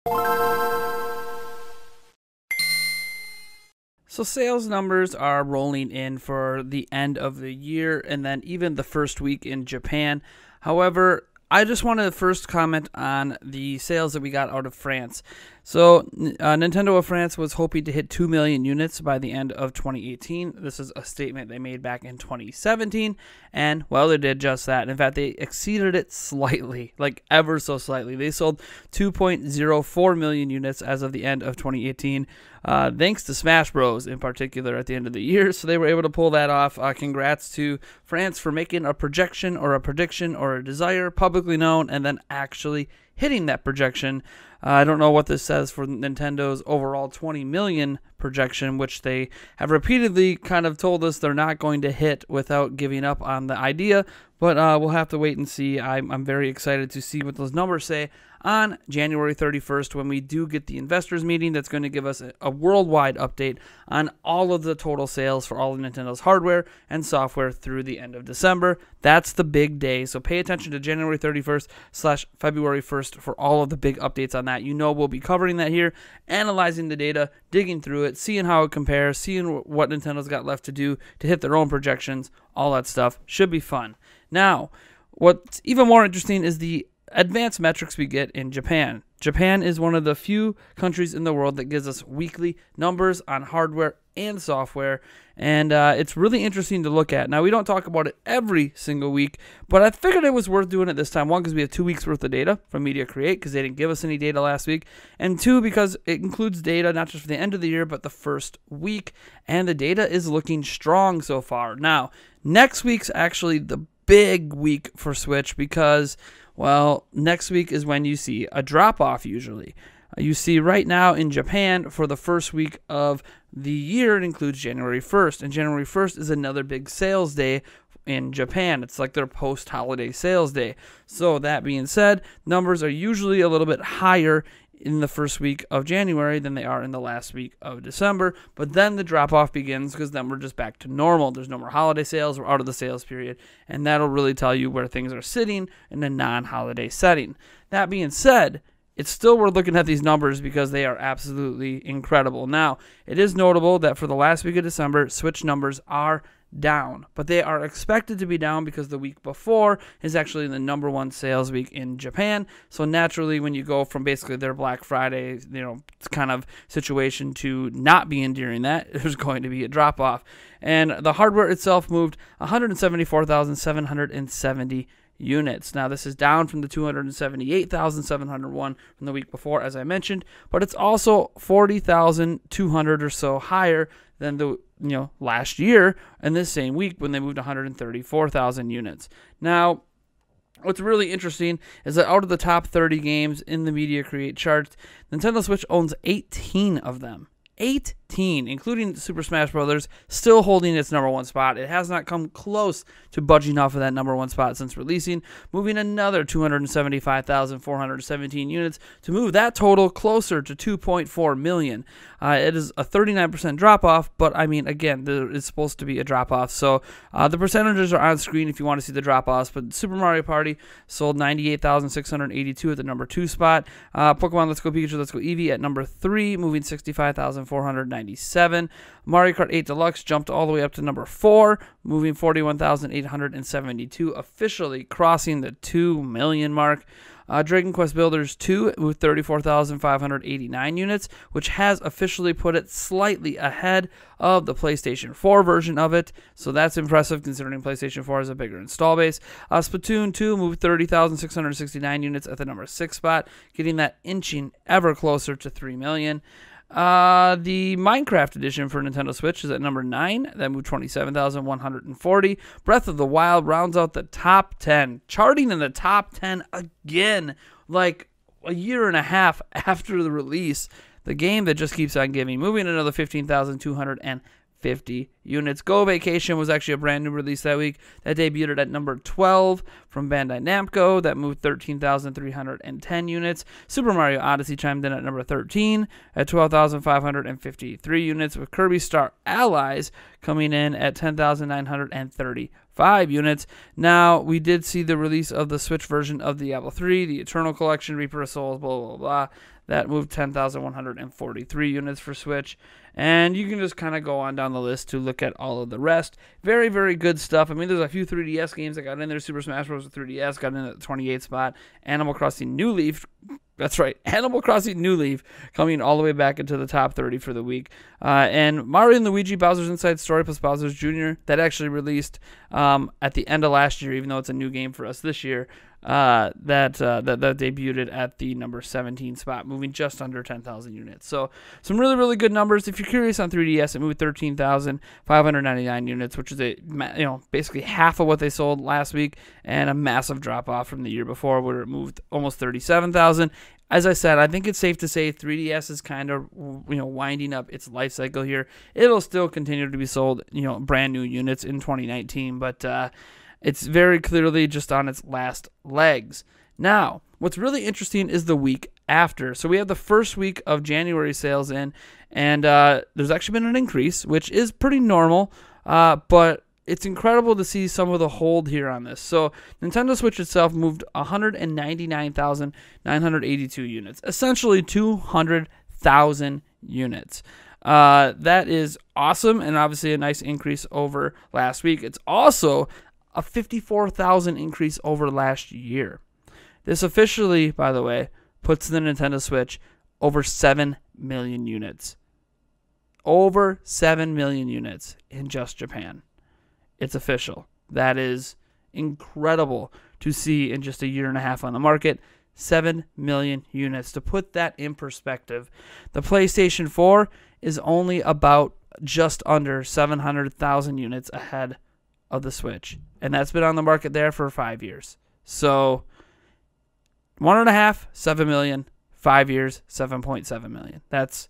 So sales numbers are rolling in for the end of the year and then even the first week in Japan. However, I just want to first comment on the sales that we got out of France. So Nintendo of France was hoping to hit 2 million units by the end of 2018. This is a statement they made back in 2017, and, well, they did just that. In fact, they exceeded it slightly, like ever so slightly. They sold 2.04 million units as of the end of 2018, thanks to Smash Bros. In particular at the end of the year, so they were able to pull that off. Congrats to France for making a projection or a prediction or a desire publicly known and then actually hitting that projection. I don't know what this says for Nintendo's overall 20 million projection, which they have repeatedly kind of told us they're not going to hit without giving up on the idea, but we'll have to wait and see. I'm very excited to see what those numbers say on January 31st when we do get the investors meeting that's going to give us a worldwide update on all of the total sales for all of Nintendo's hardware and software through the end of December. That's the big day, so pay attention to January 31st / February 1st for all of the big updates on that. You know we'll be covering that here, analyzing the data, digging through it, seeing how it compares, seeing what Nintendo's got left to do to hit their own projections. All that stuff should be fun. Now, what's even more interesting is the advanced metrics we get in Japan. Japan is one of the few countries in the world that gives us weekly numbers on hardware and software, and it's really interesting to look at. Now, we don't talk about it every single week, but I figured it was worth doing it this time. One, because we have 2 weeks worth of data from Media Create, because they didn't give us any data last week, and two, because it includes data not just for the end of the year, but the first week, and the data is looking strong so far. Now, next week's actually the big week for Switch because, well, next week is when you see a drop-off usually. You see right now in Japan for the first week of the year, it includes January 1st, and January 1st is another big sales day in Japan. It's like their post-holiday sales day. So that being said, numbers are usually a little bit higher in the first week of January than they are in the last week of December, but then the drop-off begins because then we're just back to normal. There's no more holiday sales. We're out of the sales period, and that'll really tell you where things are sitting in a non-holiday setting. That being said, it's still worth looking at these numbers because they are absolutely incredible. Now, it is notable that for the last week of December, Switch numbers are down, but they are expected to be down because the week before is actually the #1 sales week in Japan. So naturally, when you go from basically their Black Friday, kind of situation to not being during that, there's going to be a drop off. And the hardware itself moved 174,770 units. Now, this is down from the 278,701 from the week before, as I mentioned, but it's also 40,200 or so higher than the last year and this same week when they moved 134,000 units. Now, what's really interesting is that out of the top 30 games in the Media Create charts, Nintendo Switch owns 18 of them. 18, including Super Smash Bros., still holding its #1 spot. It has not come close to budging off of that #1 spot since releasing, moving another 275,417 units to move that total closer to 2.4 million. It is a 39% drop-off, but I mean, again, there is supposed to be a drop-off, so the percentages are on screen if you want to see the drop-offs, but Super Mario Party sold 98,682 at the #2 spot. Pokemon Let's Go Pikachu, Let's Go Eevee at #3, moving 65,497. Mario Kart 8 Deluxe jumped all the way up to #4, moving 41,872, officially crossing the 2 million mark. Dragon Quest Builders 2 with 34,589 units, which has officially put it slightly ahead of the PlayStation 4 version of it, so that's impressive considering PlayStation 4 has a bigger install base. Splatoon 2 moved 30,669 units at the #6 spot, getting that inching ever closer to 3 million. The Minecraft edition for Nintendo Switch is at #9. That moved 27,140. Breath of the Wild rounds out the top 10, charting in the top 10 again, like a year and a half after the release. The game that just keeps on giving, moving another 15,250 units. Go Vacation was actually a brand new release that week. That debuted at #12 from Bandai Namco. That moved 13,310 units. Super Mario Odyssey chimed in at #13 at 12,553 units, with Kirby Star Allies coming in at 10,934 5 units. Now, we did see the release of the Switch version of Diablo 3, the Eternal Collection, Reaper of Souls, blah, blah, blah. That moved 10,143 units for Switch. And you can just kind of go on down the list to look at all of the rest. Very, very good stuff. I mean, there's a few 3DS games that got in there. Super Smash Bros. 3DS got in at the 28th spot. Animal Crossing New Leaf. That's right, Animal Crossing New Leaf coming all the way back into the top 30 for the week. And Mario and Luigi Bowser's Inside Story plus Bowser's Jr., that actually released at the end of last year, even though it's a new game for us this year. That debuted at the number 17 spot, moving just under 10,000 units. So some really, really good numbers. If you're curious on 3DS, it moved 13,599 units, which is basically half of what they sold last week, and a massive drop off from the year before, where it moved almost 37,000. As I said, I think it's safe to say 3DS is kind of winding up its life cycle here. It'll still continue to be sold, brand new units in 2019, but it's very clearly just on its last legs. Now, what's really interesting is the week after. So we have the first week of January sales in, and there's actually been an increase, which is pretty normal, but it's incredible to see some of the hold here on this. So Nintendo Switch itself moved 199,982 units, essentially 200,000 units. That is awesome, and obviously a nice increase over last week. It's also a 54,000 increase over last year. This officially, by the way, puts the Nintendo Switch over 7 million units. Over 7 million units in just Japan. It's official. That is incredible to see in just a year and a half on the market. 7 million units. To put that in perspective, the PlayStation 4 is only about just under 700,000 units ahead of the Switch. And that's been on the market there for 5 years. So 1.5, 7 million, 5 years, 7.7 million. That's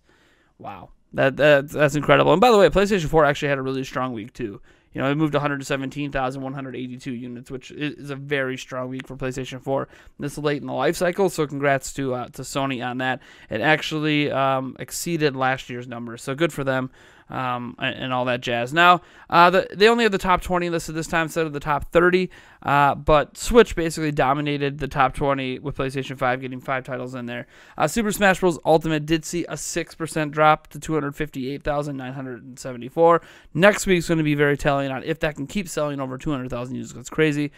wow. That's incredible. And by the way, PlayStation 4 actually had a really strong week too. It moved 117,182 units, which is a very strong week for PlayStation 4 this late in the life cycle. So congrats to Sony on that. It actually exceeded last year's numbers, so good for them. And all that jazz. Now, they only have the top 20 listed this time instead of the top 30, but Switch basically dominated the top 20 with PlayStation 5 getting 5 titles in there. Super Smash Bros. Ultimate did see a 6% drop to 258,974. Next week's going to be very telling on if that can keep selling over 200,000 units. That's crazy.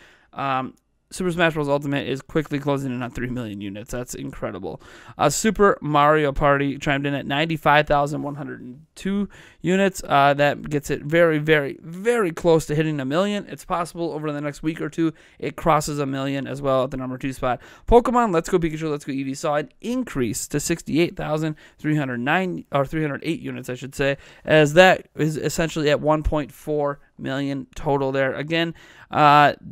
Super Smash Bros. Ultimate is quickly closing in on 3 million units. That's incredible. Super Mario Party chimed in at 95,102 units. That gets it very, very, very close to hitting 1 million. It's possible over the next week or two it crosses 1 million as well at the number 2 spot. Pokemon Let's Go Pikachu, Let's Go Eevee saw an increase to 308 units, I should say, as that is essentially at 1.4 million total there. Again,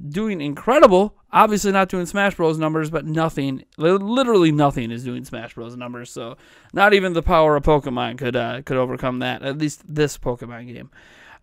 doing incredible. Obviously not doing Smash Bros. Numbers, but nothing, literally nothing is doing Smash Bros. Numbers. So not even the power of Pokemon could overcome that, at least this Pokemon game.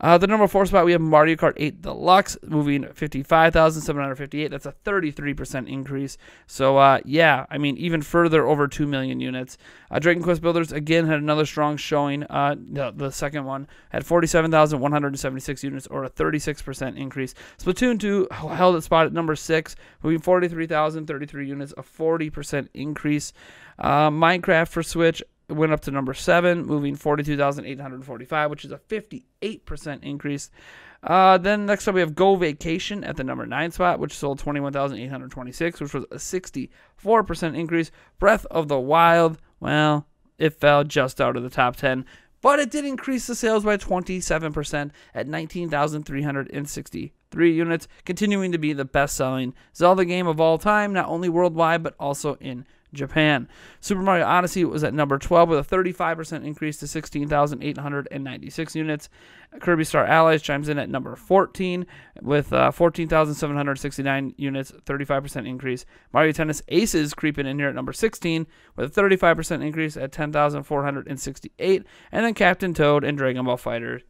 The number 4 spot, we have Mario Kart 8 Deluxe, moving 55,758. That's a 33% increase. So, even further over 2 million units. Dragon Quest Builders, again, had another strong showing. The second one had 47,176 units, or a 36% increase. Splatoon 2 held its spot at number 6, moving 43,033 units, a 40% increase. Minecraft for Switch went up to number 7, moving 42,845, which is a 58% increase. Then next up we have Go Vacation at the number 9 spot, which sold 21,826, which was a 64% increase. Breath of the Wild, well, it fell just out of the top 10, but it did increase the sales by 27% at 19,363 units, continuing to be the best-selling Zelda game of all time, not only worldwide, but also in Japan. Super Mario Odyssey was at number 12 with a 35% increase to 16,896 units. Kirby Star Allies chimes in at number 14 with 14,769 units, 35% increase. Mario Tennis Aces creeping in here at number 16 with a 35% increase at 10,468. And then Captain Toad and Dragon Ball FighterZ,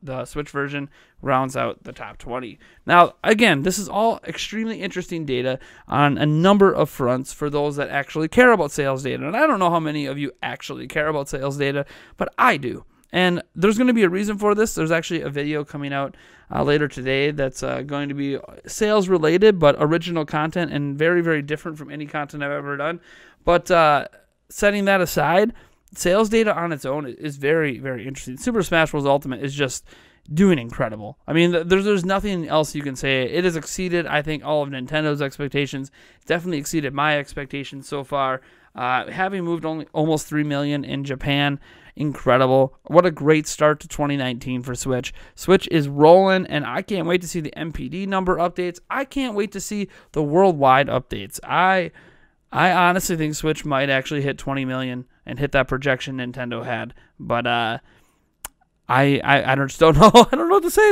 the Switch version, rounds out the top 20. Now, again, this is all extremely interesting data on a number of fronts for those that actually care about sales data. And I don't know how many of you actually care about sales data, but I do. And there's going to be a reason for this. There's actually a video coming out later today that's going to be sales related, but original content and very, very different from any content I've ever done. But setting that aside, sales data on its own is very, very interesting. Super Smash Bros. Ultimate is just doing incredible. I mean, there's nothing else you can say. It has exceeded, I think, all of Nintendo's expectations. It's definitely exceeded my expectations so far. Having moved only almost 3 million in Japan, incredible. What a great start to 2019 for Switch. Switch is rolling, and I can't wait to see the MPD number updates. I can't wait to see the worldwide updates. I honestly think Switch might actually hit 20 million and hit that projection Nintendo had. But I just don't know. I don't know what to say.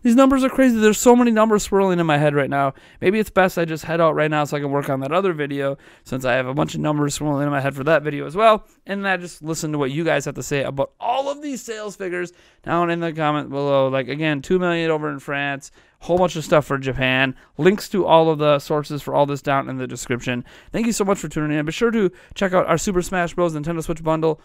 These numbers are crazy. There's so many numbers swirling in my head right now. Maybe it's best I just head out right now so I can work on that other video, since I have a bunch of numbers swirling in my head for that video as well. And I just listen to what you guys have to say about all of these sales figures down in the comment below. Like, again, 2 million over in France, whole bunch of stuff for Japan. Links to all of the sources for all this down in the description. Thank you so much for tuning in. Be sure to check out our Super Smash Bros. Nintendo Switch bundle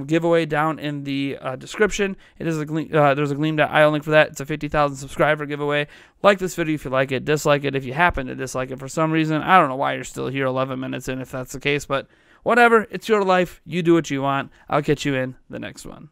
giveaway down in the description. It is there's a Gleam.io link for that. It's a 50,000 subscriber giveaway. Like this video if you like it. Dislike it if you happen to dislike it for some reason. I don't know why you're still here 11 minutes in if that's the case, but whatever. It's your life. You do what you want. I'll catch you in the next one.